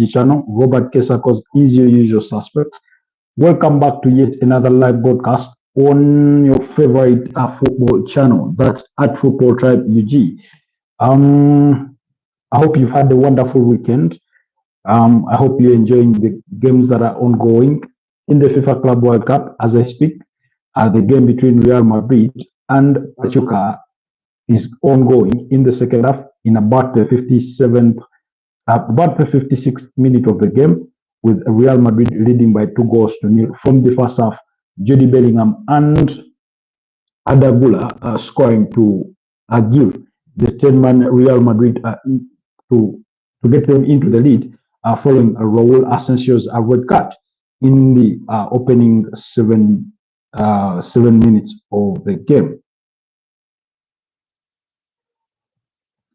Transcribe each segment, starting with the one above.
UG channel. Robert Kesakos is your usual suspect. Welcome back to yet another live broadcast on your favorite football channel. That's at Footballtribeug UG. I hope you've had a wonderful weekend. I hope you're enjoying the games that are ongoing in the FIFA Club World Cup as I speak. The game between Real Madrid and Pachuca is ongoing in the second half in about the 56th minute of the game, with Real Madrid leading by 2-0 from the first half. Jude Bellingham and Adagula scoring to give the 10-man Real Madrid to get them into the lead, following Raul Asensio's red card in the opening 7 minutes of the game.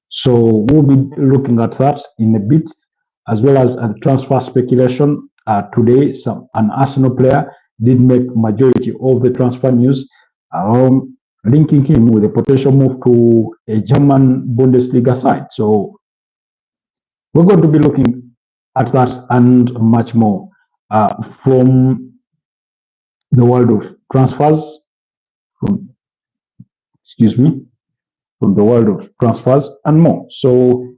So we'll be looking at that in a bit, as well as transfer speculation. Today, an Arsenal player did make majority of the transfer news, linking him with a potential move to a German Bundesliga side. So we're going to be looking at that and much more from the world of transfers, from the world of transfers and more. So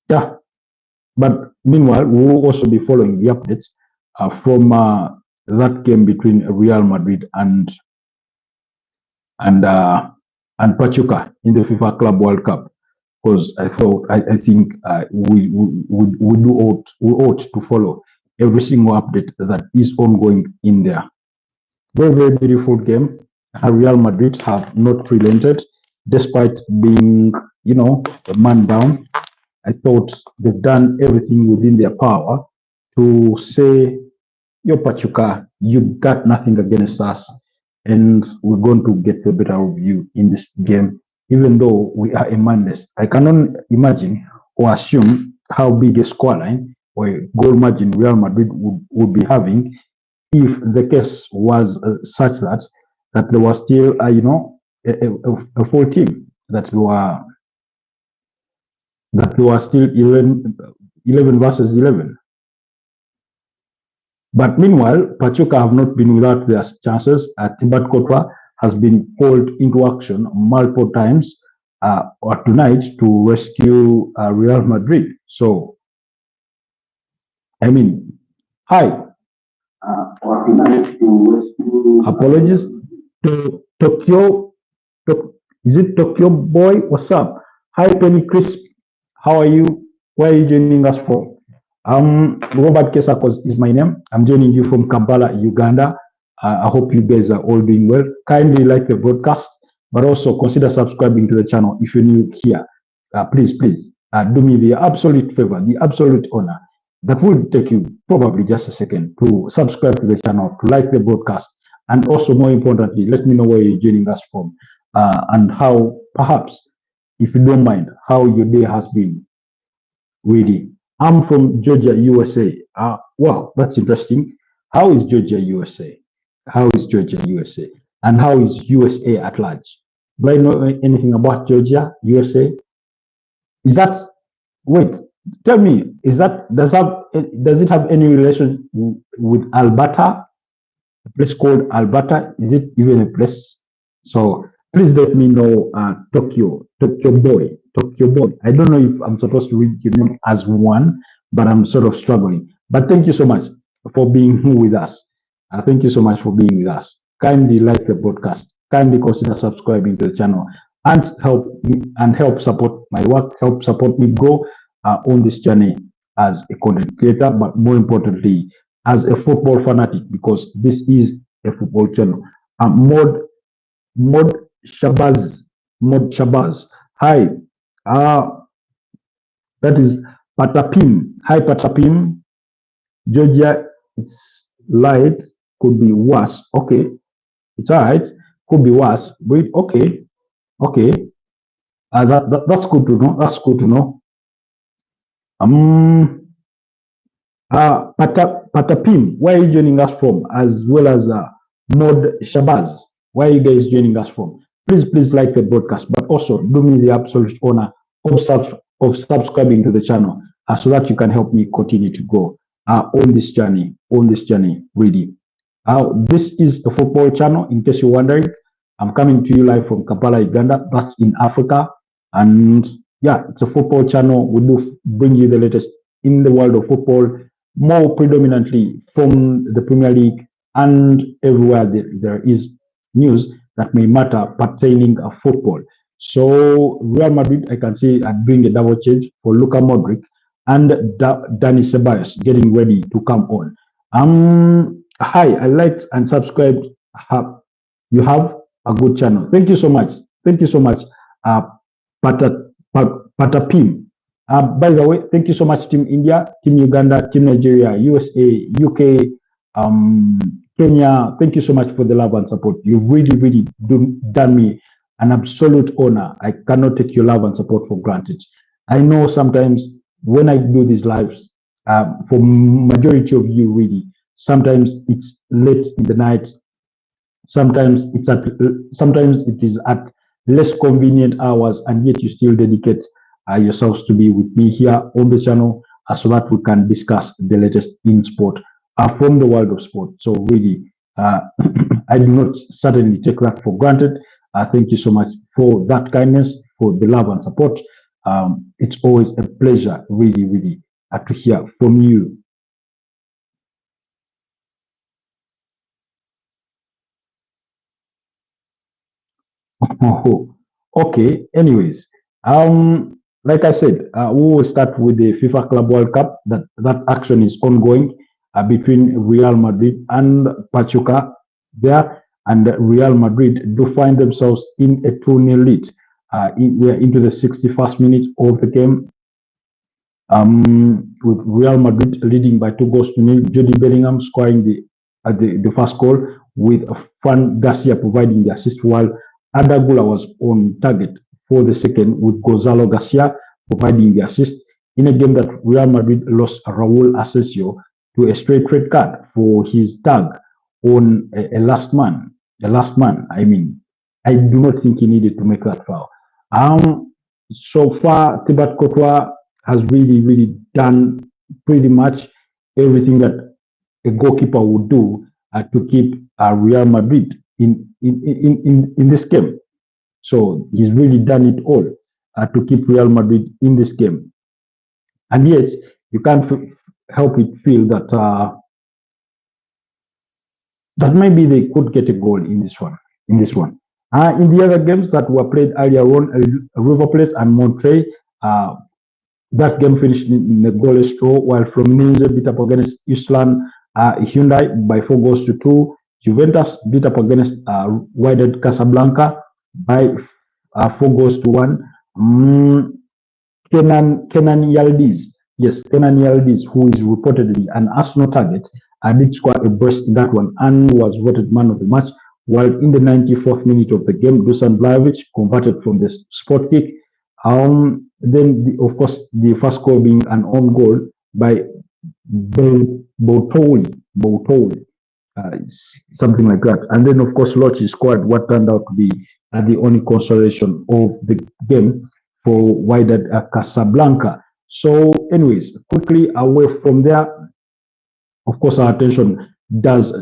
yeah, but meanwhile, we will also be following the updates from that game between Real Madrid and Pachuca in the FIFA Club World Cup, because I think we ought to follow every single update that is ongoing in there. Very, very beautiful game. Real Madrid have not relented despite being, a man down. I thought they've done everything within their power to say, yo, Pachuca, you got nothing against us, and we're going to get the better of you in this game, even though we are a manless. I cannot imagine or assume how big a scoreline or a goal margin Real Madrid would be having if the case was such that there was still, a full team, that there were still 11 versus 11. But meanwhile, Pachuca have not been without their chances. Thibaut Courtois has been called into action multiple times or tonight to rescue Real Madrid. So, hi. Apologies to Tokyo. Is it Tokyo Boy? What's up? Hi, Penny Crisp. How are you? Where are you joining us from? Robert Kesakos is my name. I'm joining you from Kampala, Uganda. I hope you guys are all doing well. Kindly like the broadcast, but also consider subscribing to the channel if you're new here. Please, do me the absolute favor, the absolute honor. That will take you probably just a second to subscribe to the channel, to like the broadcast, and also more importantly, let me know where you're joining us from and how, perhaps, if you don't mind, how your day has been. Really, I'm from Georgia, USA. Wow, that's interesting. How is Georgia, USA? How is Georgia, USA? And how is USA at large? Do I know anything about Georgia, USA? Is that, wait, tell me, does it have any relation with Alberta? A place called Alberta? Is it even a place? So please let me know, Tokyo Boy. I don't know if I'm supposed to read your name as one, but I'm sort of struggling. But thank you so much for being with us. Thank you so much for being with us. Kindly like the broadcast. Kindly consider subscribing to the channel and help support my work, help support me grow on this journey as a content creator, but more importantly, as a football fanatic, because this is a football channel. Mod Shabazz. Hi. That is Patapim. Hi, Patapim. Georgia, it's light. Could be worse. Okay. It's all right. Could be worse. But okay. That's good to know. That's good to know. Patapim, where are you joining us from? As well as Mod Shabazz, where are you guys joining us from? Please like the broadcast, but also do me the absolute honor of subscribing to the channel so that you can help me continue to go on this journey, really. This is the football channel. In case you're wondering, I'm coming to you live from Kampala, Uganda. That's in Africa. And yeah, it's a football channel. We do bring you the latest in the world of football, more predominantly from the Premier League and everywhere there is news that may matter pertaining to football. So Real Madrid, I can see, are doing a double change for Luka Modric and Dani Ceballos getting ready to come on. Hi, I liked and subscribed. You have a good channel. Thank you so much. Thank you so much, Patapim. By the way, thank you so much, Team India, Team Uganda, Team Nigeria, USA, UK, Kenya. Thank you so much for the love and support. You've really done me an absolute honor. I cannot take your love and support for granted. I know sometimes when I do these lives, for majority of you, really, sometimes it's late in the night. Sometimes it is at less convenient hours, and yet you still dedicate yourselves to be with me here on the channel so that we can discuss the latest in sport from the world of sport. So really, I do not certainly take that for granted. Thank you so much for that kindness, for the love and support. It's always a pleasure, really, to hear from you. Okay. Anyways, like I said, we will start with the FIFA Club World Cup. That action is ongoing between Real Madrid and Pachuca there, and Real Madrid do find themselves in a 2-0 lead. We are into the 61st minute of the game, with Real Madrid leading by 2-0. Jude Bellingham scoring the first goal, with Fran Garcia providing the assist, while Adagula was on target for the second, with Gonzalo Garcia providing the assist in a game that Real Madrid lost Raul Asensio to a straight red card for his tag on a last man. I mean, I do not think he needed to make that foul. So far, Thibaut Courtois has really done pretty much everything that a goalkeeper would do to keep Real Madrid in this game. So he's really done it all to keep Real Madrid in this game. And yet, you can't help but feel that that maybe they could get a goal in this one. In the other games that were played earlier on, River Plate and Monterrey, that game finished in a goalless draw, while Fluminense beat up against Island Hyundai by 4-2. Juventus beat up against Wydad Casablanca by 4-1. Kenan Yildiz, who is reportedly an Arsenal target, did score a burst in that one and was voted man of the match, while in the 94th minute of the game, Dusan Vlahovic converted from the spot kick. Then, of course, the first goal being an own goal by Boutoli, something like that. And then, of course, Lochi scored what turned out to be the only consolation of the game for Wydad Casablanca. So, anyways, quickly away from there, of course, our attention does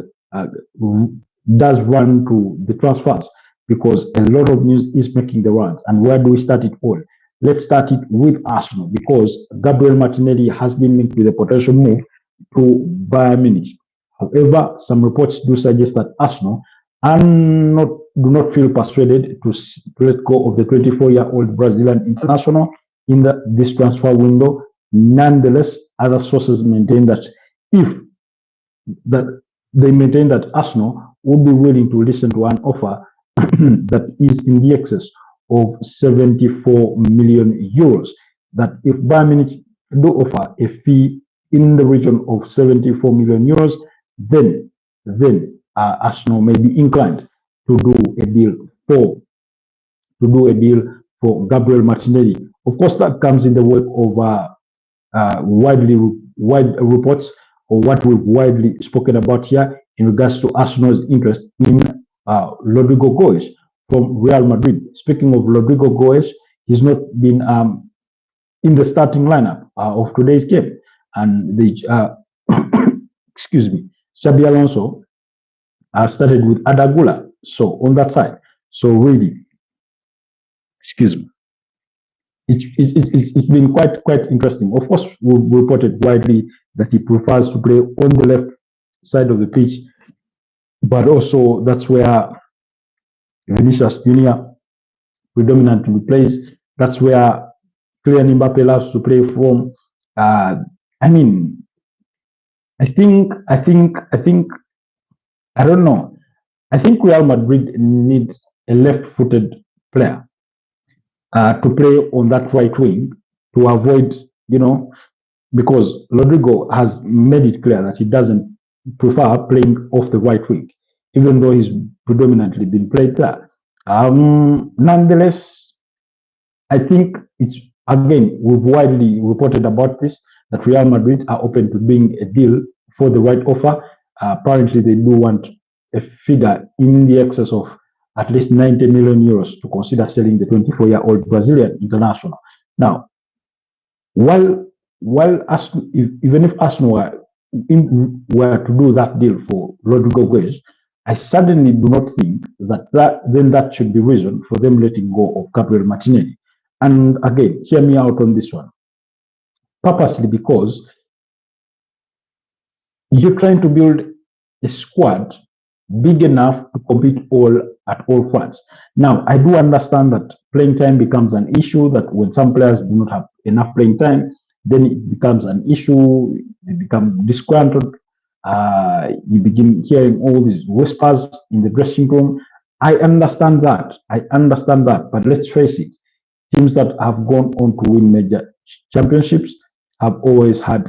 run to the transfers, because a lot of news is making the rounds. And where do we start it all? Let's start it with Arsenal, because Gabriel Martinelli has been linked with a potential move to Bayern Munich. However, some reports do suggest that Arsenal do not feel persuaded to let go of the 24-year-old Brazilian international in this transfer window. Nonetheless, other sources maintain that Arsenal would be willing to listen to an offer that is in the excess of 74 million euros. That if Bayern Munich do offer a fee in the region of 74 million euros, then Arsenal may be inclined to do a deal for Gabriel Martinelli. Of course, that comes in the wake of wide reports, or what we've widely spoken about here in regards to Arsenal's interest in Rodrigo Goes from Real Madrid. Speaking of Rodrigo Goes, he's not been in the starting lineup of today's game. And the excuse me, Xabi Alonso started with Adagula. So on that side, so really, excuse me, it's been quite interesting. Of course, we reported widely that he prefers to play on the left side of the pitch, but also that's where Vinicius Junior predominantly plays. That's where Kylian Mbappe loves to play from. I mean, I think, I don't know. I think Real Madrid needs a left-footed player to play on that right wing to avoid, because Rodrigo has made it clear that he doesn't prefer playing off the right wing, even though he's predominantly been played there. Nonetheless, I think it's, again, we've widely reported about this, that Real Madrid are open to doing a deal for the right offer. Apparently, they do want a figure in the excess of at least 90 million euros to consider selling the 24-year-old Brazilian international. Now, while even if Arsenal were to do that deal for Rodrigo Goes, I certainly do not think that should be reason for them letting go of Gabriel Martinelli. And again, hear me out on this one. Purposely, because you're trying to build a squad big enough to compete at all fronts. Now, I do understand that playing time becomes an issue, that when some players do not have enough playing time, then it becomes an issue, you become disgruntled, you begin hearing all these whispers in the dressing room. I understand that, but let's face it, teams that have gone on to win major championships have always had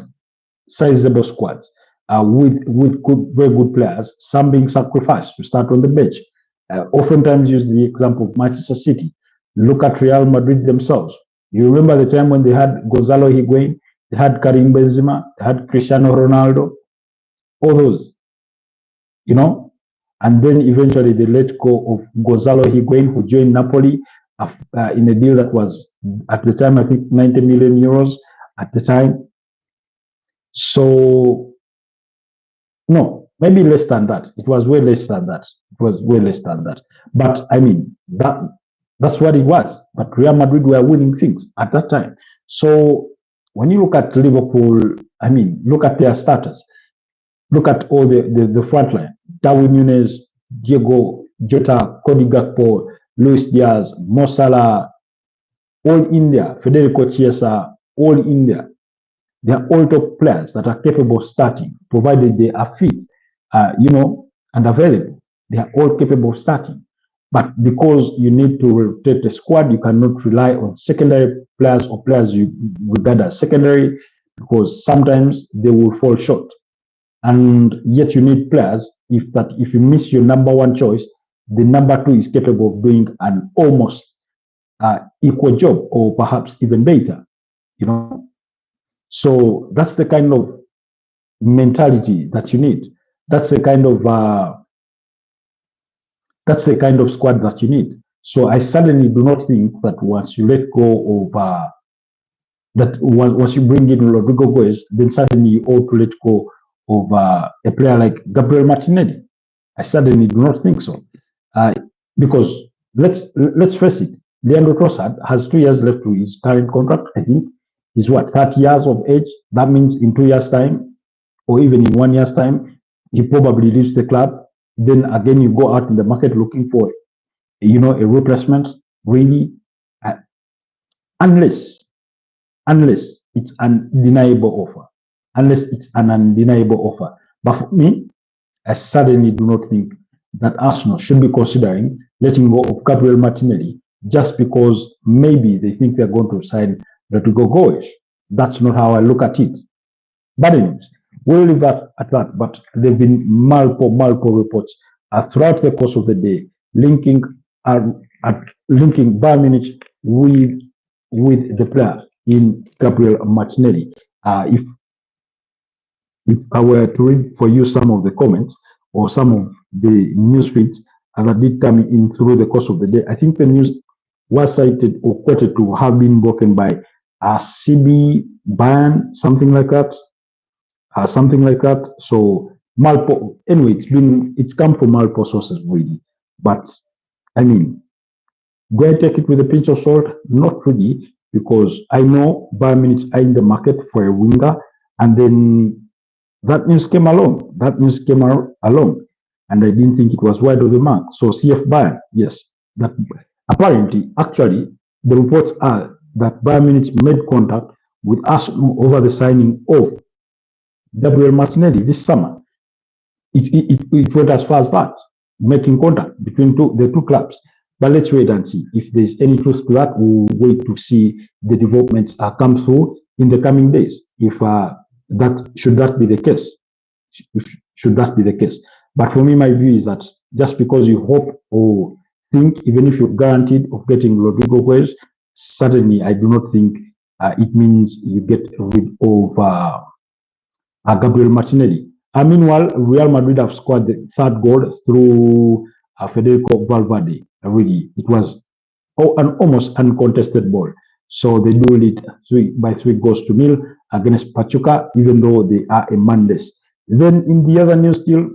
sizable squads. With very good players, some being sacrificed to start on the bench. Oftentimes use the example of Manchester City. Look at Real Madrid themselves. You remember the time when they had Gonzalo Higuain, they had Karim Benzema, they had Cristiano Ronaldo, all those, and then eventually they let go of Gonzalo Higuain, who joined Napoli in a deal that was, at the time, I think 90 million euros at the time. So, no, maybe less than that. It was way less than that. But I mean, that's what it was. But Real Madrid were winning things at that time. So when you look at Liverpool, I mean, look at their starters. Look at all the front line. Darwin Núñez, Diego Jota, Cody Gakpo, Luis Diaz, Mo Salah, all India, Federico Chiesa, all India. They are all top players that are capable of starting, provided they are fit, and available. They are all capable of starting. But because you need to rotate the squad, you cannot rely on secondary players or players you regard as secondary, because sometimes they will fall short. And yet you need players, if you miss your number one choice, the number two is capable of doing an almost equal job, or perhaps even better, So that's the kind of mentality that you need. That's the kind of squad that you need. So I certainly do not think that once you let go of once you bring in Rodrigo Goes, then suddenly you ought to let go of a player like Gabriel Martinelli. I certainly do not think so, because let's face it, Leandro Trossard has 2 years left to his current contract. I think he's 30 years of age. That means in 2 years' time, or even in 1 year's time, he probably leaves the club. Then again, you go out in the market looking for, a replacement. Really, unless it's an undeniable offer. But for me, I certainly do not think that Arsenal should be considering letting go of Gabriel Martinelli just because maybe they think they're going to sign Rodrigo Goes. That's not how I look at it. But anyways, we'll leave that at that. But there have been multiple reports throughout the course of the day linking Bayern Munich with the player in Gabriel Martinelli. If I were to read for you some of the comments or some of the news feeds that did come in through the course of the day, I think the news was cited or quoted to have been broken by CB Bayern, something like that, something like that. So Malpo, anyway, it's come from Malpo sources really, but I mean, go and take it with a pinch of salt, not really, because I know Bayern Munich are in the market for a winger, and then that news came along. That news came along, and I didn't think it was wide of the mark. So CF Bayern, yes, that apparently, actually, the reports are that Bayern Munich made contact with Arsenal over the signing of Gabriel Martinelli this summer. It went as far as that, making contact between the two clubs. But let's wait and see. If there's any truth to that, we'll wait to see the developments come through in the coming days. If that be the case, should that be the case. But for me, my view is that just because you hope or think, even if you're guaranteed of getting Rodrigo Guez, certainly I do not think it means you get rid of Gabriel Martinelli. Meanwhile, Real Madrid have scored the third goal through Federico Valverde. Really, it was an almost uncontested ball. So they do lead 3-0 against Pachuca, even though they are a man less. Then in the other news, still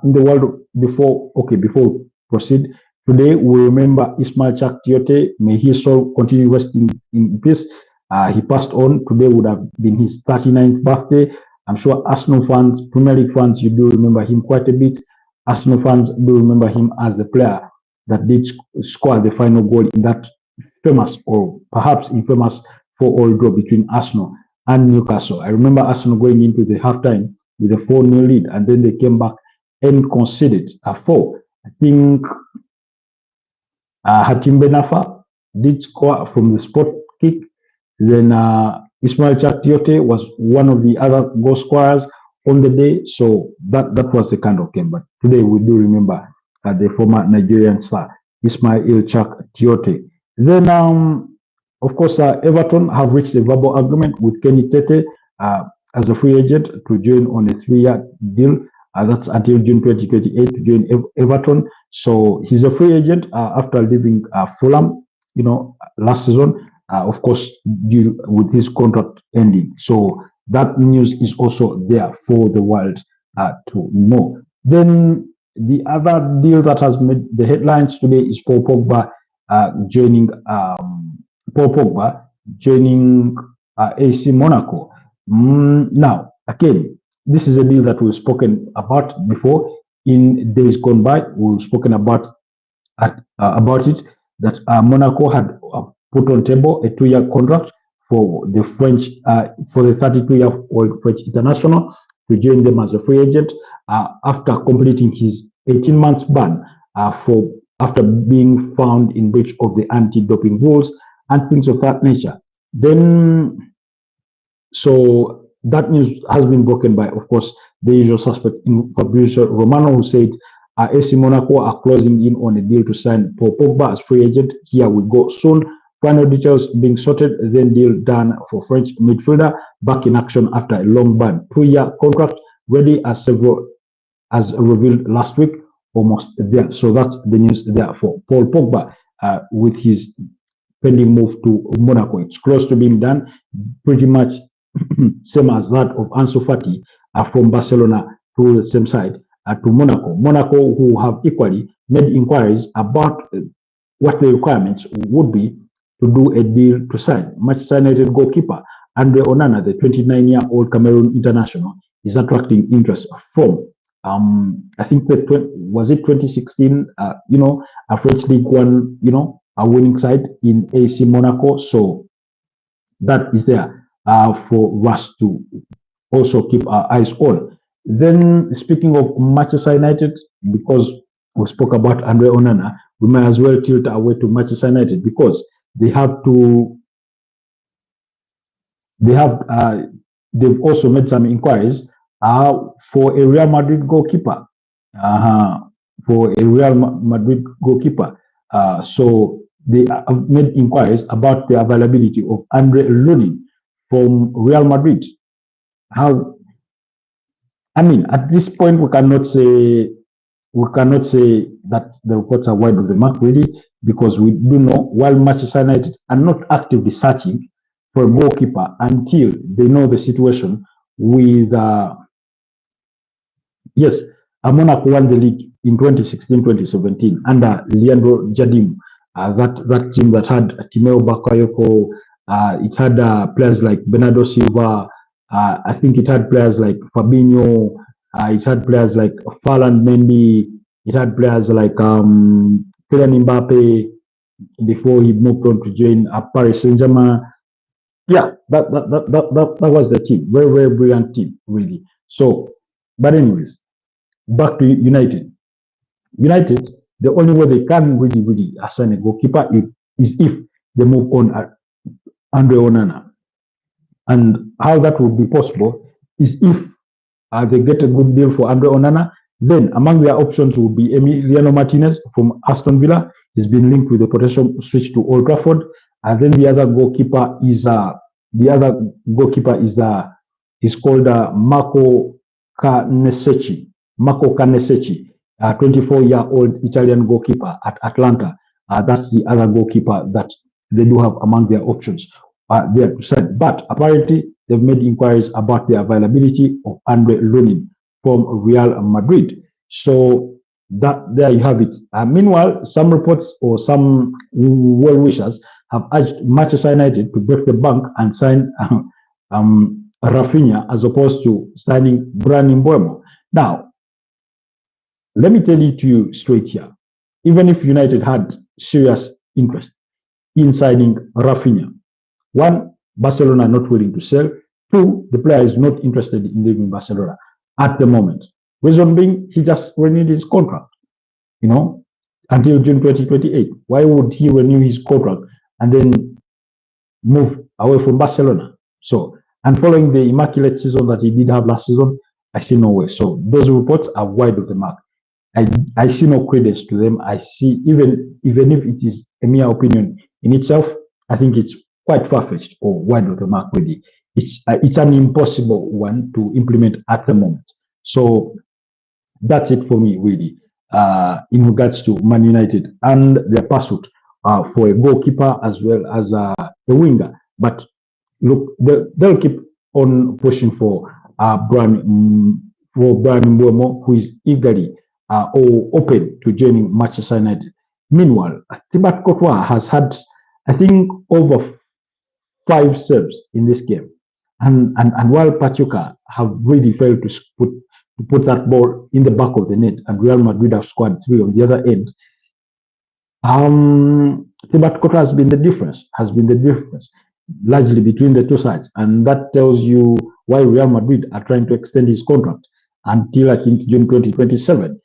in the world, before we proceed, today we remember Ismail Chak Tiote. May his soul continue resting in peace. He passed on. Today would have been his 39th birthday. I'm sure Arsenal fans, Premier League fans, you do remember him quite a bit. Arsenal fans do remember him as the player that did score the final goal in that famous, or perhaps infamous, 4-4 draw between Arsenal and Newcastle. I remember Arsenal going into the halftime with a 4-0 lead, and then they came back and conceded a 4. I think Hatim Benafa did score from the spot kick. Then Ismail Chak Tiote was one of the other goal scorers on the day. So that was the kind of game. But today we do remember the former Nigerian star, Ismail Chak Tiote. Then, of course, Everton have reached a verbal agreement with Kenny Tete as a free agent to join on a 3-year deal. That's until June 2028 to join Everton. So he's a free agent after leaving Fulham, last season. Of course, due with his contract ending. So that news is also there for the world to know. Then the other deal that has made the headlines today is Paul Pogba joining AC Monaco. Now, again, this is a deal that we've spoken about before in days gone by. We've spoken about it, that Monaco had put on table a 2-year contract for the French, for the 32-year-old French international to join them as a free agent after completing his 18 months ban after being found in breach of the anti-doping rules and things of that nature. Then, so that news has been broken by, of course, the usual suspect in Fabrizio Romano, who said AC Monaco are closing in on a deal to sign Paul Pogba as free agent. Here we go soon. Final details being sorted, then deal done for French midfielder back in action after a long ban. 2-year contract ready as revealed last week, almost there. So that's the news there for Paul Pogba with his pending move to Monaco. It's close to being done, pretty much same as that of Ansu Fati from Barcelona to the same side to Monaco. Monaco, who have equally made inquiries about what the requirements would be to do a deal to sign. Manchester United goalkeeper Andre Onana, the 29-year-old Cameroon international, is attracting interest from I think that was it 2016, a French League One, a winning side in AC Monaco. So that is there for us to also keep our eyes on. Then speaking of Manchester United, because we spoke about Andre Onana, we might as well tilt our way to Manchester United because they've also made some inquiries for a Real Madrid goalkeeper. So they have made inquiries about the availability of Andre Lunin from Real Madrid. At this point, we cannot say that the reports are wide of the mark, really, because we do know while Manchester United are not actively searching for a goalkeeper until they know the situation with, yes, Monaco won the league in 2016-2017 under Leandro Jardim. That team that had Timeo Bakayoko, it had players like Bernardo Silva, I think it had players like Fabinho, it had players like Farland Mendy, it had players like Kylian Mbappe before he moved on to join Paris Saint-Germain. Yeah, that was the team. Very, very brilliant team, really. So, but anyways, back to United. United, the only way they can really assign a goalkeeper is if they move on at Andre Onana. And how that would be possible is if they get a good deal for Andre Onana, then among their options will be Emiliano Martinez from Aston Villa. He's been linked with a potential switch to Old Trafford. And then the other goalkeeper is is called Marco Carnesecchi. Marco Carnesecchi, a 24-year-old Italian goalkeeper at Atlanta. That's the other goalkeeper that they do have among their options there to send. But apparently, they've made inquiries about the availability of Andre Lunin from Real Madrid. So that there you have it. Meanwhile, some reports or some well-wishers have urged Manchester United to break the bank and sign Rafinha as opposed to signing Bryan Mbeumo. Now, let me tell it to you straight here. Even if United had serious interest in signing Rafinha, one, Barcelona are not willing to sell. Two, the player is not interested in leaving Barcelona at the moment. Reason being, he just renewed his contract, until June 2028. Why would he renew his contract and then move away from Barcelona? So, and following the immaculate season that he did have last season, I see no way. So those reports are wide of the mark. I see no credence to them. I see, even if it is a mere opinion in itself, I think it's quite far-fetched or wide of the mark, really. It's an impossible one to implement at the moment. So that's it for me, really, in regards to Man United and their pursuit for a goalkeeper as well as a winger. But look, they'll keep on pushing for Bryan Mbeumo, who is eagerly or open to joining Manchester United. Meanwhile, Thibaut Courtois has had, I think, over 5 saves in this game. And while Pachuca have really failed to put that ball in the back of the net, and Real Madrid have scored 3 on the other end, Thibaut Courtois has been the difference, largely between the two sides. And that tells you why Real Madrid are trying to extend his contract until, I think, June 2027.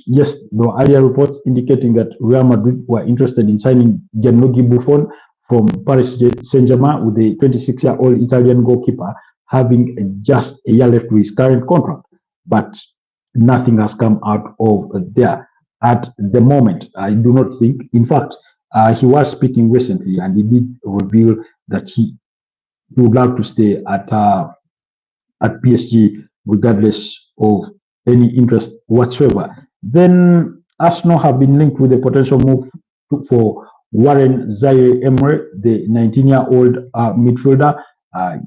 Yes, there were earlier reports indicating that Real Madrid were interested in signing Gianluigi Buffon from Paris Saint-Germain, with the 26-year-old Italian goalkeeper having just a year left to his current contract. But nothing has come out of there at the moment. I do not think. In fact, he was speaking recently, and he did reveal that he would love to stay at PSG regardless of any interest whatsoever. Then Arsenal have been linked with a potential move for Warren Zaire-Emery, the 19-year-old midfielder.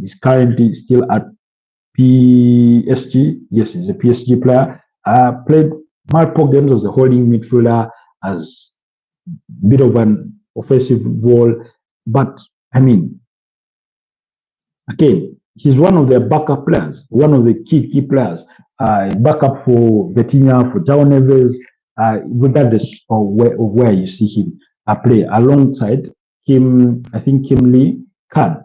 Is currently still at PSG. Yes, he's a PSG player. Played multiple games as a holding midfielder, as a bit of an offensive role. But, I mean, again, he's one of their backup players, one of the key players. Backup for Vitinha, for João Neves, regardless of where you see him play, alongside Kim Lee Khan.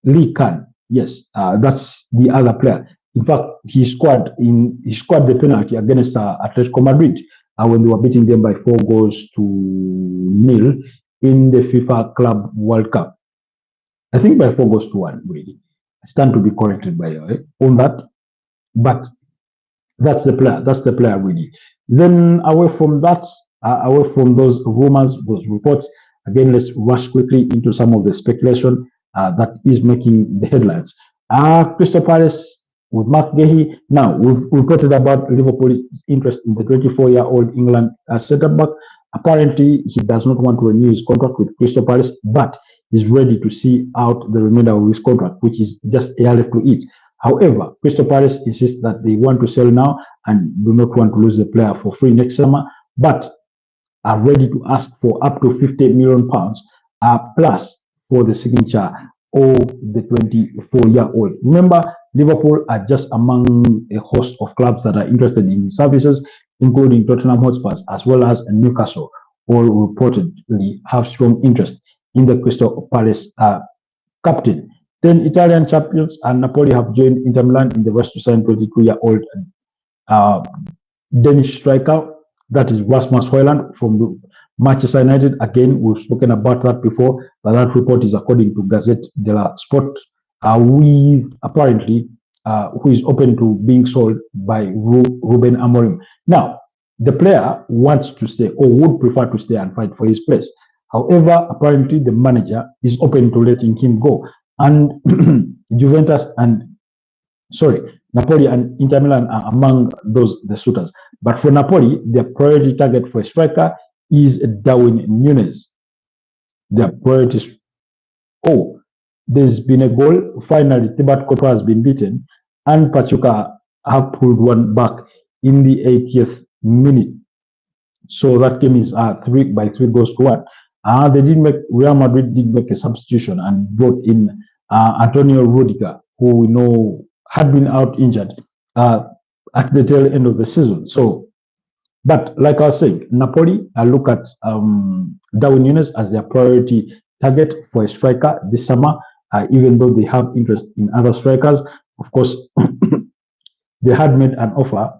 Lee Khan, yes, that's the other player. In fact, he scored the penalty against Atletico Madrid when they were beating them by 4-0 in the FIFA Club World Cup. I think by 4-1, really. I stand to be corrected by on that, but that's the player. That's the player, really. Then away from that, away from those rumors, those reports, again, let's rush quickly into some of the speculation that is making the headlines. Crystal Palace with Mark Gahey. Now, we've reported about Liverpool's interest in the 24-year-old England centre back. Apparently, he does not want to renew his contract with Crystal Palace, but is ready to see out the remainder of his contract, which is just a year left to it. However, Crystal Palace insists that they want to sell now and do not want to lose the player for free next summer, but are ready to ask for up to £50 million plus for the signature of the 24-year-old. Remember, Liverpool are just among a host of clubs that are interested in his services, including Tottenham Hotspurs as well as Newcastle, all reportedly have strong interest in the Crystal Palace captain. Then Italian champions and Napoli have joined Inter Milan in the race to sign 22-year-old uh, Danish striker, that is Rasmus Højlund from Manchester United. Again, we've spoken about that before, but that report is according to Gazette dello Sport, with apparently who is open to being sold by Ruben Amorim. Now, the player wants to stay or would prefer to stay and fight for his place. However, apparently the manager is open to letting him go. And Juventus and Napoli and Inter Milan are among the suitors. But for Napoli, their priority target for a striker is Darwin Núñez. Their priorities. Oh, there's been a goal. Finally, Thibaut Courtois has been beaten, and Pachuca have pulled one back in the 80th minute. So that game is 3-3 goals to 1. Real Madrid did make a substitution and brought in Antonio Rudiger, who we know had been out injured at the tail end of the season. So, but like I was saying, Napoli look at Darwin Núñez as their priority target for a striker this summer, even though they have interest in other strikers. Of course, they had made an offer.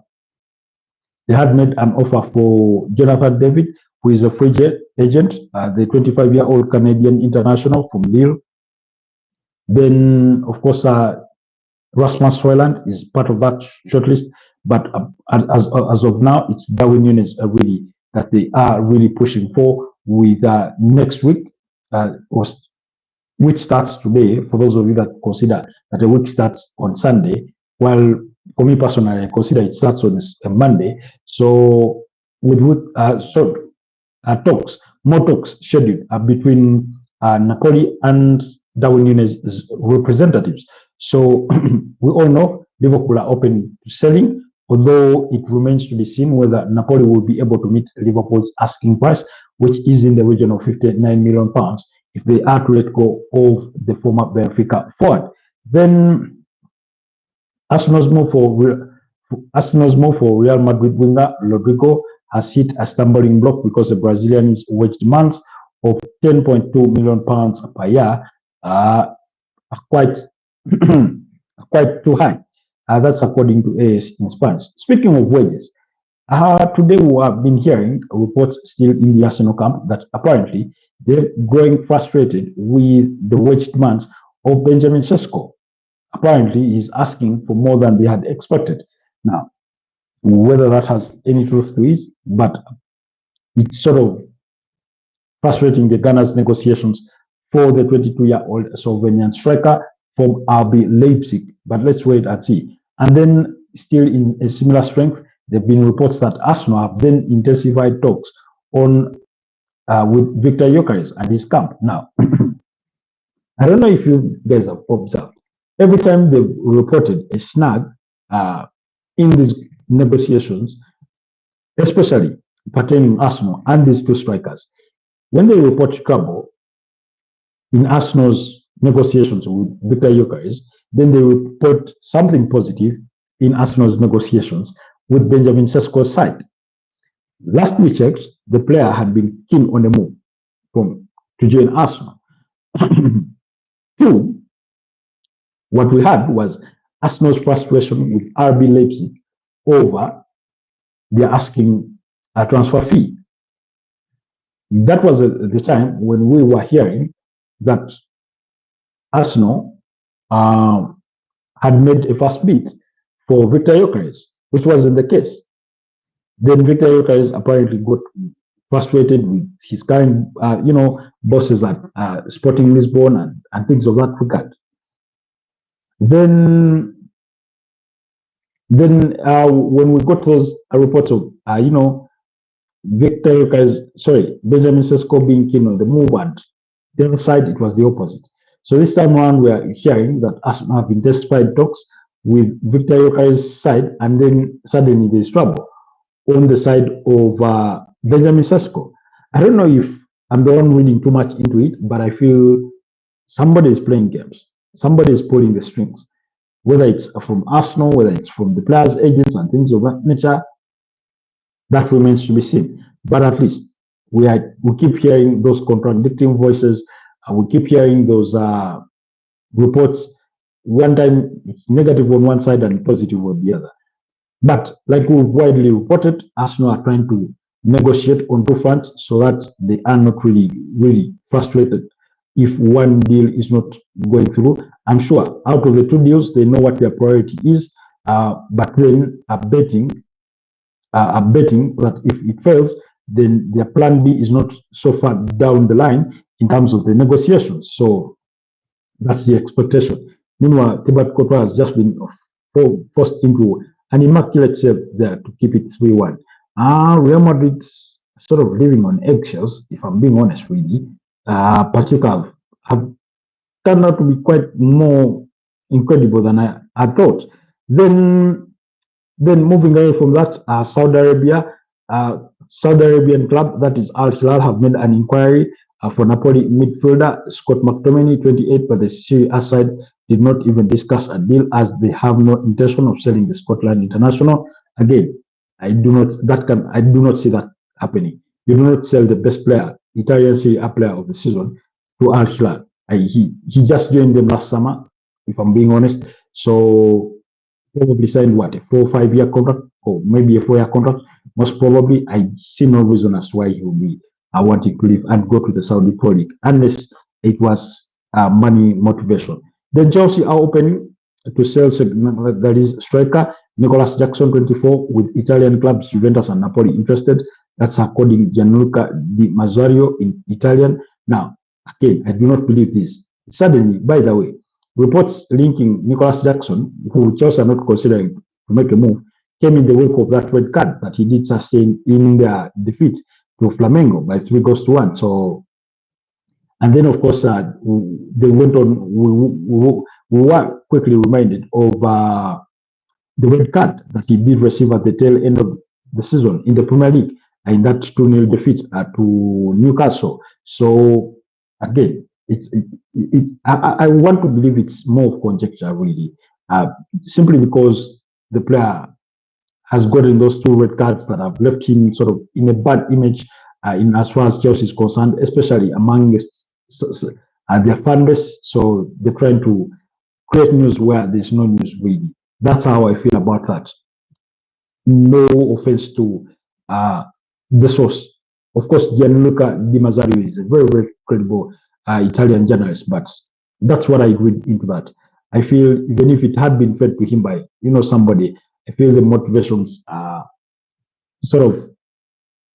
They had made an offer for Jonathan David, who is a free agent, the 25-year-old Canadian international from Lille. Then, of course, Rasmus Højlund is part of that shortlist, but as of now, it's Darwin Núñez really that they are really pushing for. With next week, which starts today. For those of you that consider that the week starts on Sunday, while for me personally, I consider it starts on a Monday. So with more talks scheduled between Napoli and Darwin Núñez's representatives. So we all know Liverpool are open to selling, although it remains to be seen whether Napoli will be able to meet Liverpool's asking price, which is in the region of £59 million, if they are to let go of the former Benfica forward. Then Arsenal's move for Real Madrid winger Rodrigo has hit a stumbling block because the Brazilian's wage demands of £10.2 million per year are quite too high. That's according to AS in Spanish. Speaking of wages, today we have been hearing reports still in the Arsenal camp that apparently they're growing frustrated with the wage demands of Benjamin Sesko. Apparently, he's asking for more than they had expected. Now, whether that has any truth to it, but it's sort of frustrating the Gunners' negotiations for the 22-year-old Slovenian striker from RB Leipzig. But let's wait and see. And then, still in a similar strength, there have been reports that Arsenal have then intensified talks on with Victor Gyökeres and his camp. Now, I don't know if you guys have observed, every time they've reported a snag in these negotiations, especially pertaining Arsenal and these two strikers, when they report trouble in Arsenal's negotiations with Victor Gyökeres, then they report something positive in Arsenal's negotiations with Benjamin Sesko's side. Last we checked, the player had been keen on the move to join Arsenal. Two, what we had was Arsenal's frustration with RB Leipzig over their asking a transfer fee. That was the time when we were hearing that Arsenal had made a first bid for Victor Gyökeres, which wasn't the case. Then Victor Gyökeres apparently got frustrated with his current, bosses at Sporting Lisbon and things of that regard. Then when we got those reports of, Benjamin Sesko being keen on the move, and the other side it was the opposite. So this time around, we are hearing that Arsenal have intensified talks with Victor Yoker's side, and then suddenly there's trouble on the side of Benjamin Sesko. I don't know if I'm the one reading too much into it, but I feel somebody is playing games. Somebody is pulling the strings. Whether it's from Arsenal, whether it's from the players' agents and things of that nature, that remains to be seen. But at least we keep hearing those contradicting voices. We keep hearing those reports. One time it's negative on one side and positive on the other. But like we've widely reported, Arsenal are trying to negotiate on two fronts so that they are not really frustrated if one deal is not going through. I'm sure out of the two deals, they know what their priority is, but then are betting that if it fails, then their plan B is not so far down the line in terms of the negotiations. So that's the expectation. Meanwhile, Thibaut Courtois has just been forced into an immaculate save there to keep it 3-1. Real Madrid sort of living on eggshells, if I'm being honest, really. Pachuca have turned out to be quite more incredible than I thought. Then moving away from that, Saudi Arabian club, that is Al Hilal, have made an inquiry for Napoli midfielder Scott McTominay, 28, but the Serie A side did not even discuss a deal as they have no intention of selling the Scotland international. Again, I do not see that happening. You do not sell the best player, Italian Serie A player of the season, to Al Hilal. He just joined them last summer, if I'm being honest. So probably signed what, a 4 or 5 year contract, or maybe a 4-year contract. Most probably, I see no reason as to why he will be wanting to leave and go to the Saudi Pro League, unless it was money motivation. Then Chelsea are opening to sell Senegalese striker Nicolas Jackson, 24, with Italian clubs Juventus and Napoli interested. That's according to Gianluca Di Mazzario in Italian. Now, again, I do not believe this. Suddenly, by the way, reports linking Nicolas Jackson, who Chelsea are not considering to make a move, came in the wake of that red card that he did sustain in their defeat to Flamengo by 3-1. So, and then of course they went on. We were quickly reminded of the red card that he did receive at the tail end of the season in the Premier League in that 2-0 defeat to Newcastle. So again, I want to believe it's more of conjecture really, simply because the player has gotten those 2 red cards that have left him sort of in a bad image in as far as Chelsea is concerned, especially among their fan base. So they're trying to create news where there's no news really. That's how I feel about that. No offense to the source. Of course, Gianluca Di Mazzario is a very, very credible Italian journalist, but that's what I read into that. I feel even if it had been fed to him by somebody, I feel the motivations are sort of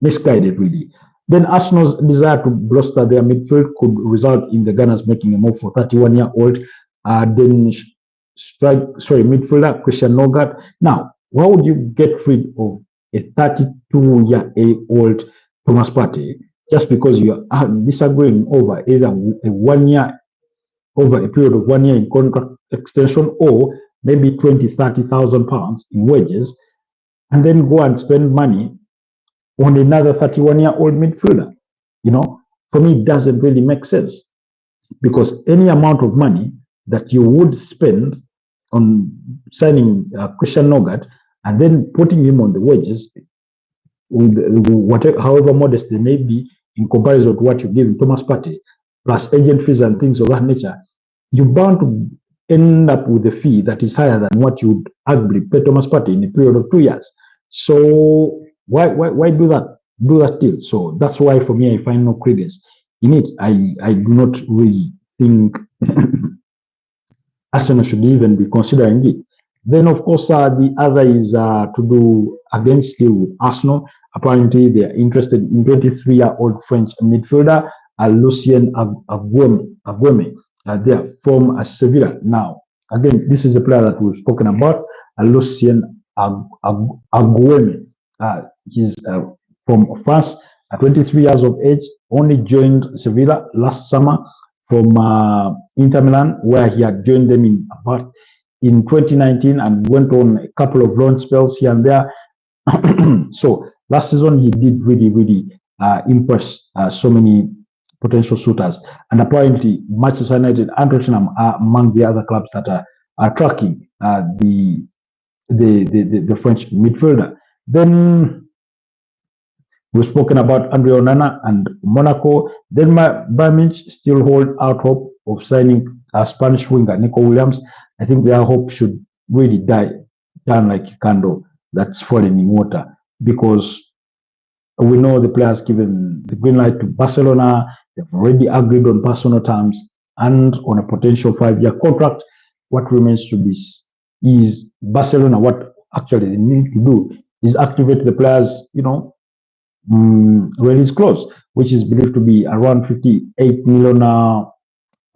misguided really. Then Arsenal's desire to bolster their midfield could result in the Gunners making a move for 31-year-old midfielder Christian Nogard. Now, why would you get rid of a 32-year-old Thomas Partey just because you are disagreeing over either over a period of 1 year in contract extension, or maybe 20,000-30,000 pounds in wages, and then go and spend money on another 31-year-old midfielder? For me, it doesn't really make sense, because any amount of money that you would spend on signing Christian Nogard and then putting him on the wages, however modest they may be in comparison to what you give Thomas Partey, plus agent fees and things of that nature, you're bound to end up with a fee that is higher than what you would arguably pay Thomas Partey in a period of 2 years. So why do that deal? So that's why for me I find no credence in it. I do not really think Arsenal should even be considering it. Then of course the other is to do again still with Arsenal. Apparently they are interested in 23-year-old French midfielder Lucien Agueme. They from Sevilla. Now, again, this is a player that we've spoken about, Lucien Agueme. He's from France, at 23 years of age, only joined Sevilla last summer from Inter Milan, where he had joined them in 2019 and went on a couple of loan spells here and there. So last season he did really impress so many potential suitors, and apparently Manchester United and Tottenham are among the other clubs that are tracking the French midfielder. Then we've spoken about Andre Onana and Monaco. Then Bayern Munich still hold out hope of signing a Spanish winger, Nico Williams. I think their hope should really die down like a candle that's falling in water, because we know the players given the green light to Barcelona. They've already agreed on personal terms and on a potential 5-year contract. What remains to be is Barcelona. What actually they need to do is activate the players, release clause, which is believed to be around 58 million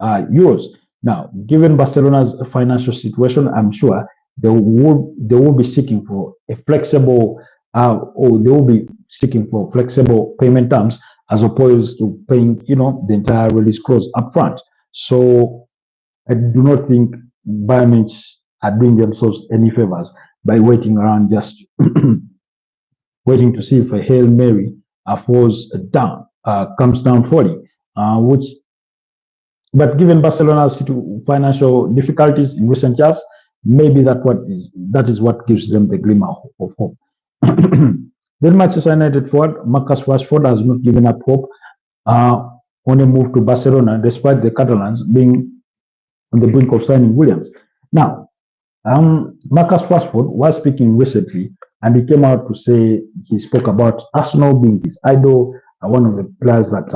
euros. Now, given Barcelona's financial situation, I'm sure they will be seeking for a flexible, or they will be seeking for flexible payment terms as opposed to paying, the entire release clause upfront. So I do not think Bayern Munich are doing themselves any favors by waiting around, just waiting to see if a Hail Mary comes down falling, but given Barcelona's financial difficulties in recent years, maybe that is what gives them the glimmer of hope. Then Manchester United forward Marcus Rashford has not given up hope on a move to Barcelona, despite the Catalans being on the brink of signing Williams. Now, Marcus Rashford was speaking recently, and he came out to say he spoke about Arsenal being his idol, one of the players that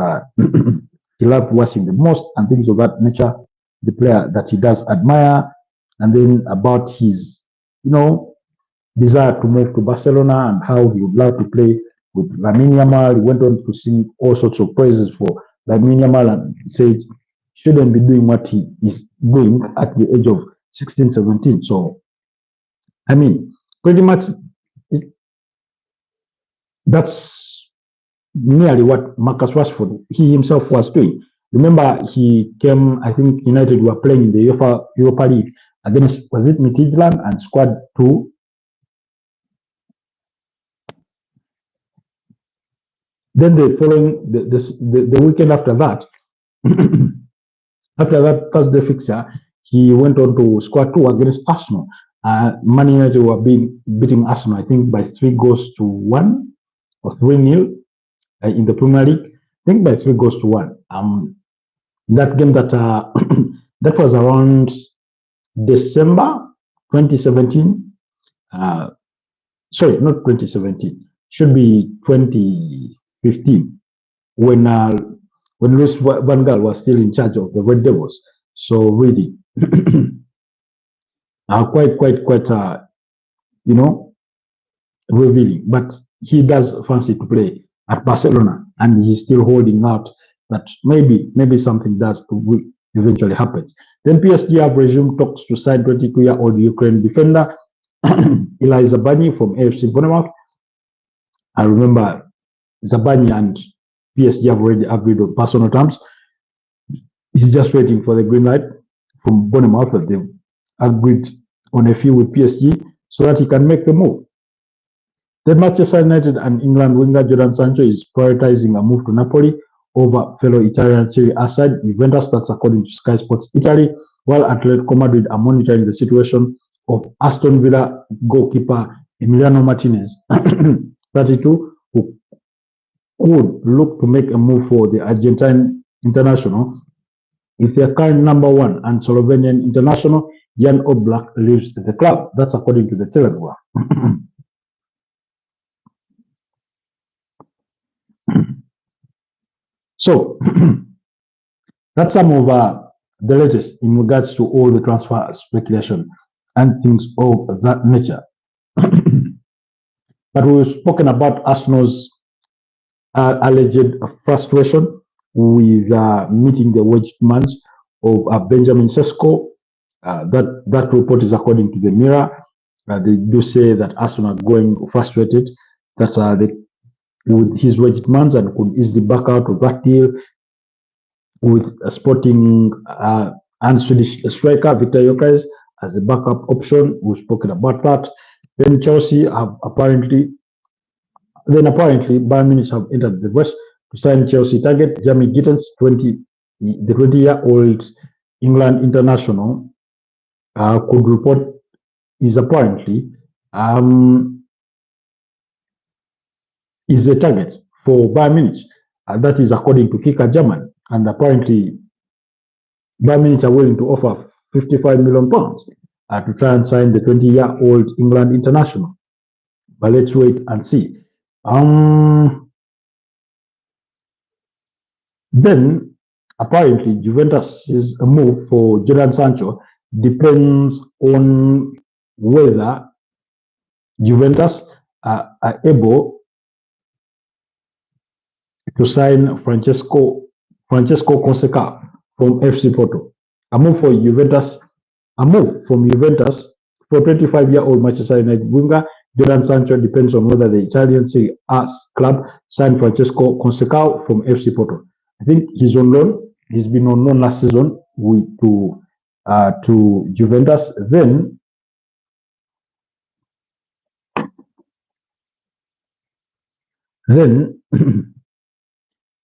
he loved watching the most, and things of that nature, the player that he does admire, and then about his, desire to move to Barcelona and how he would love to play with Lamine Yamal. He went on to sing all sorts of praises for Lamine Yamal and said he shouldn't be doing what he is doing at the age of 16, 17. So, I mean, pretty much that's nearly what Marcus Rashford, he himself was doing. Remember, he came, I think United were playing in the Europa League against, was it Midtjylland, and squad 2. Then the following, the weekend after that, after that Thursday fixture, he went on to squad 2 against Arsenal. Man United were beating Arsenal, I think, by 3-1 or 3-0 in the Premier League. I think by 3-1. That game that that was around December 2017. Sorry, not 2017. Should be 2015, when Louis van Gaal was still in charge of the Red Devils. So really, quite revealing. But he does fancy to play at Barcelona, and he's still holding out that maybe something does eventually happens. Then PSG have resumed talks to sign 22-year-old Ukraine defender Ilai Zabani from AFC Bournemouth. I remember Zabani and PSG have already agreed on personal terms. He's just waiting for the green light from Bournemouth that they've agreed on a fee with PSG so that he can make the move. Then Manchester United and England winger Jadon Sancho is prioritizing a move to Napoli over fellow Italian Serie A side Juventus, that's according to Sky Sports Italy, while Atletico Madrid are monitoring the situation of Aston Villa goalkeeper Emiliano Martinez, 32, who would look to make a move for the Argentine international if their current number 1 and Slovenian international Jan Oblak leaves the club. That's according to the Telegraph. So that's some of the latest in regards to all the transfer speculation and things of that nature. But we've spoken about Arsenal's alleged frustration with meeting the wage demands of Benjamin Sesko. That report is according to the Mirror. They do say that Arsenal are going frustrated, that with his wage demands and could easily back out of that deal with Sporting and Swedish striker Victor Gyökeres as a backup option. We've spoken about that. Then Chelsea have apparently Bayern Munich have entered the West to sign Chelsea target Jamie Gittens, the 20-year-old England international, could report is apparently is a target for Bayern Munich. That is according to Kicker German. And apparently, Bayern Munich are willing to offer £55 million to try and sign the 20-year-old England international. But let's wait and see. Then, apparently, Juventus' move for Jadon Sancho depends on whether Juventus are able to sign Francesco Fonseca from FC Porto. A move from Juventus for 25-year-old Manchester United winger Jadon Sancho depends on whether the Italian Serie A club signed Francesco Fonseca from FC Porto. I think he's on loan. He's been on loan last season to Juventus. Then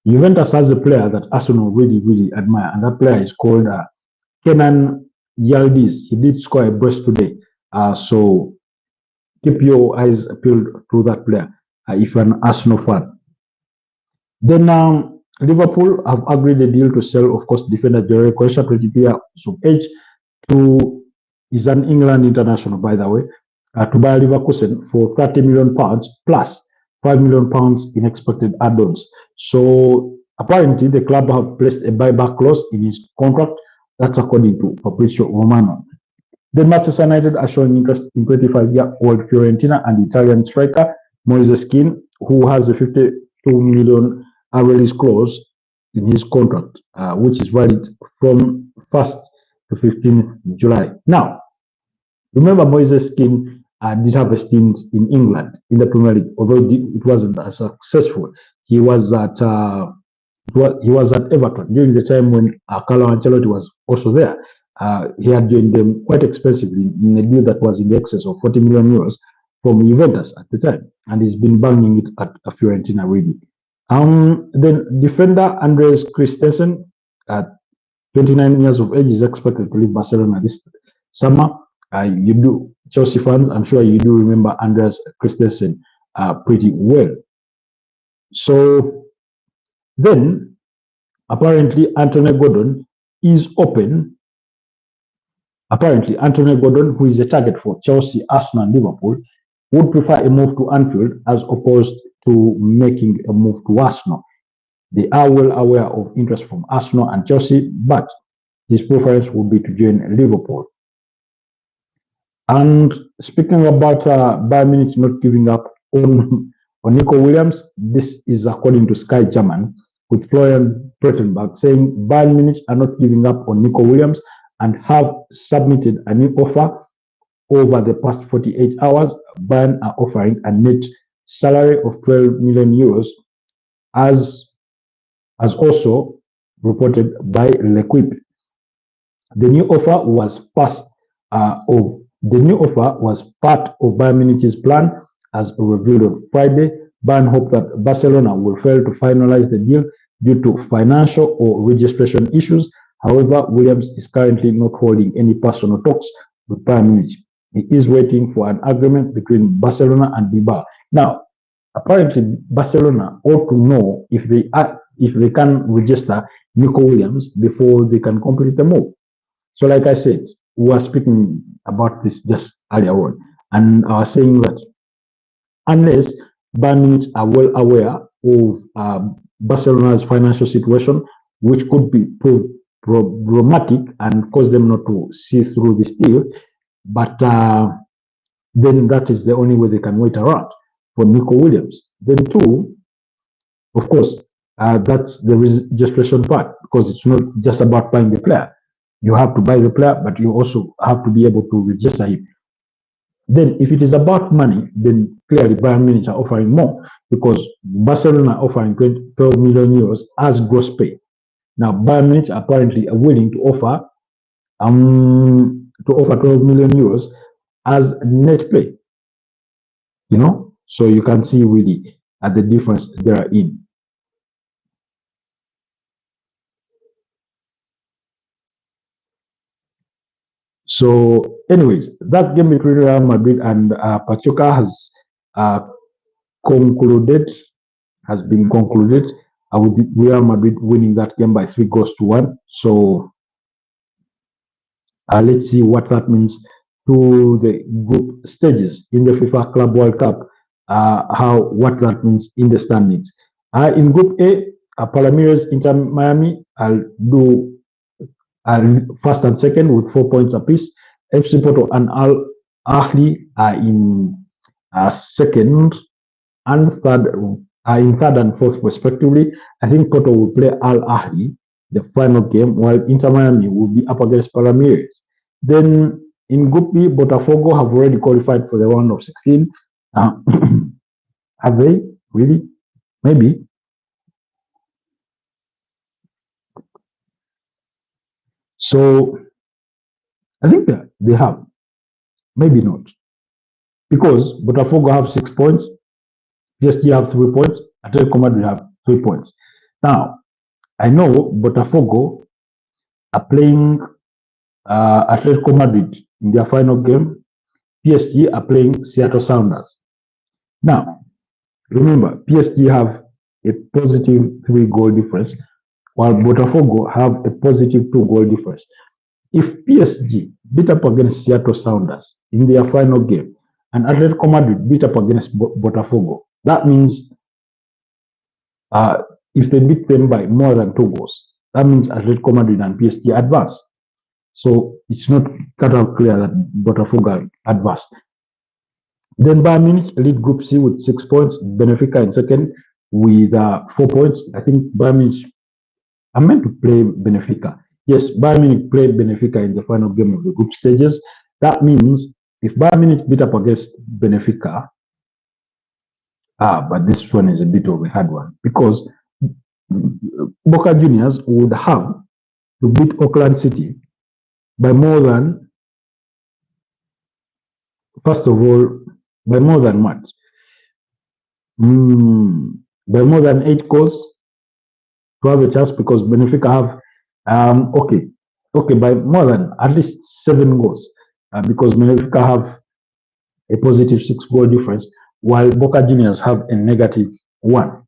Juventus has a player that Arsenal really admire, and that player is called Kenan Yildiz. He did score a brace today. So keep your eyes peeled to that player if you're an Arsenal fan. Then Liverpool have agreed a deal to sell, of course, defender Jurgen Kroos, 22 years of age, is an England international, by the way, to Bayer Leverkusen for £30 million plus £5 million in expected add-ons. So apparently the club have placed a buyback clause in his contract. That's according to Fabrizio Romano. Then Manchester United are showing interest in 25-year-old Fiorentina and Italian striker Moises Kean, who has a £52 million release clause in his contract, which is valid from 1st to 15th July. Now, remember Moises Kean did have a stint in England in the Premier League, although it wasn't as successful. He was at Everton during the time when Carlo Ancelotti was also there. He had joined them quite expensively in a deal that was in the excess of €40 million from Juventus at the time, and he's been banging it at Fiorentina really. Then defender Andreas Christensen, at 29 years of age, is expected to leave Barcelona this summer. You do, Chelsea fans, I'm sure you do remember Andreas Christensen pretty well. So then, apparently, Anthony Gordon is open. Apparently, Anthony Gordon, who is a target for Chelsea, Arsenal, and Liverpool, would prefer a move to Anfield as opposed to making a move to Arsenal. They are well aware of interest from Arsenal and Chelsea, but his preference would be to join Liverpool. And speaking about Bayern Munich not giving up on Nico Williams, this is according to Sky German, with Florian Plettenberg saying Bayern Munich are not giving up on Nico Williams and have submitted a new offer. Over the past 48 hours, Bayern are offering a net salary of €12 million, as also reported by L'Equipe. The new offer was part of Bayern Munich's plan, as revealed on Friday. Bayern hope that Barcelona will fail to finalize the deal due to financial or registration issues. However, Williams is currently not holding any personal talks with Bayern Munich. He is waiting for an agreement between Barcelona and Bilbao. Now, apparently, Barcelona ought to know if they can register Nico Williams before they can complete the move. So, like I said, we were speaking about this just earlier on, and I was saying that unless Bayern Munich are well aware of Barcelona's financial situation, which could be problematic and cause them not to see through this deal, but then that is the only way they can wait around for Nico Williams. Then two, of course, that's the registration part, because it's not just about buying the player. You have to buy the player, but you also have to be able to register him. Then if it is about money, then clearly Bayern Munich are offering more because Barcelona are offering 12 million euros as gross pay. Now Bayern Munich apparently are willing to offer 12 million euros as net pay. So you can see really the difference there are in. So, anyways, that game between Real Madrid and Pachuca has been concluded with Real Madrid winning that game by 3-1. So, let's see what that means to the group stages in the FIFA Club World Cup. What that means in the standings. In Group A, Palmeiras, Inter Miami, I'll do first and second with 4 points apiece. FC Porto and Al Ahly are in second and third, in third and fourth respectively. I think Porto will play Al Ahly the final game, while Inter Miami will be up against Palmeiras. Then in Group B, Botafogo have already qualified for the round of 16. Have they really? Maybe. So I think that they have, maybe not, because Botafogo have 6 points, PSG have 3 points, Atletico Madrid have 3 points. Now I know Botafogo are playing Atletico Madrid in their final game. PSG are playing Seattle Sounders. Now remember, PSG have a positive 3 goal difference, while Botafogo have a positive 2 goal difference. If PSG beat up against Seattle Sounders in their final game and Atletico Madrid beat up against Botafogo, that means if they beat them by more than 2 goals, that means Atletico Madrid and PSG advance. So it's not cut out clear that Botafogo advanced. Then Bayern Munich lead Group C with 6 points. Benfica in second with 4 points. I think Bayern Munich are meant to play Benfica. Yes, Bayern Munich played Benfica in the final game of the group stages. That means if Bayern Munich beat up against Benfica, but this one is a bit of a hard one because Boca Juniors would have to beat Auckland City by more than, first of all, by more than what? By more than 8 goals to have a chance, because Benfica have by more than at least 7 goals, because Benfica have a positive 6 goal difference, while Boca Juniors have a negative 1.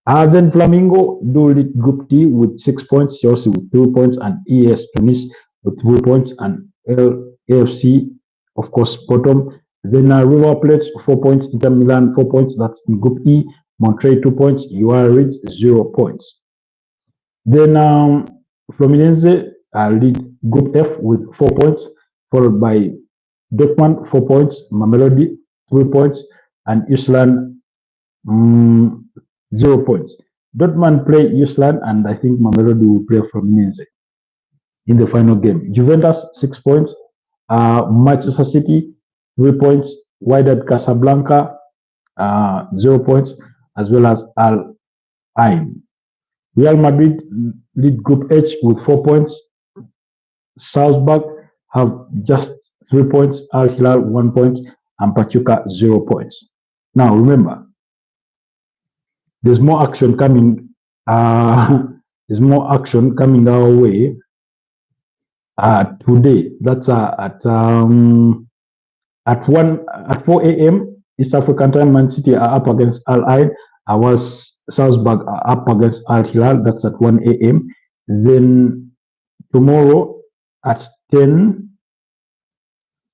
Then Flamengo do lead Group D with 6 points, Chelsea with 2 points, and ES Tunis with 3 points, and AFC, of course, bottom. Then River Plate 4 points, Inter Milan 4 points, that's in Group E. Monterrey 2 points, UR Reeds 0 points. Then Fluminense lead Group F with 4 points, followed by Dortmund 4 points, Mamelodi 3 points, and Island 0 points. Dortmund play Island, and I think Mamelodi will play Fluminense in the final game. Juventus 6 points, Manchester City 3 points, Wydad Casablanca 0 points, as well as Al Ain. Real Madrid lead Group H with 4 points. Salzburg have just 3 points, Al Hilal 1 point, and Pachuca 0 points. Now remember, there's more action coming. There's more action coming our way today. That's at 4 a.m. East African time. Man City are up against Al Ain, whilst Salzburg are up against Al Hilal. That's at 1 a.m. Then tomorrow at 10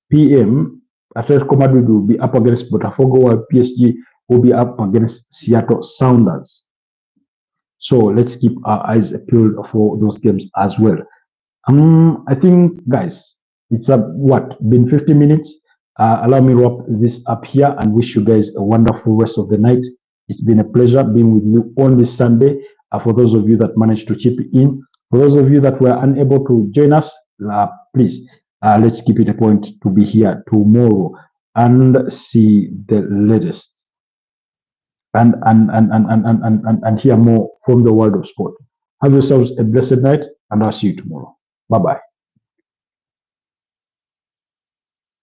p.m. Atletico Madrid will be up against Botafogo, while PSG will be up against Seattle Sounders. So let's keep our eyes peeled for those games as well. I think, guys, it's been 50 minutes. Allow me to wrap this up here and wish you guys a wonderful rest of the night. It's been a pleasure being with you on this Sunday. For those of you that managed to chip in, for those of you that were unable to join us, please, let's keep it a point to be here tomorrow. and see the latest and hear more from the world of sport. Have yourselves a blessed night, and I'll see you tomorrow. Bye bye.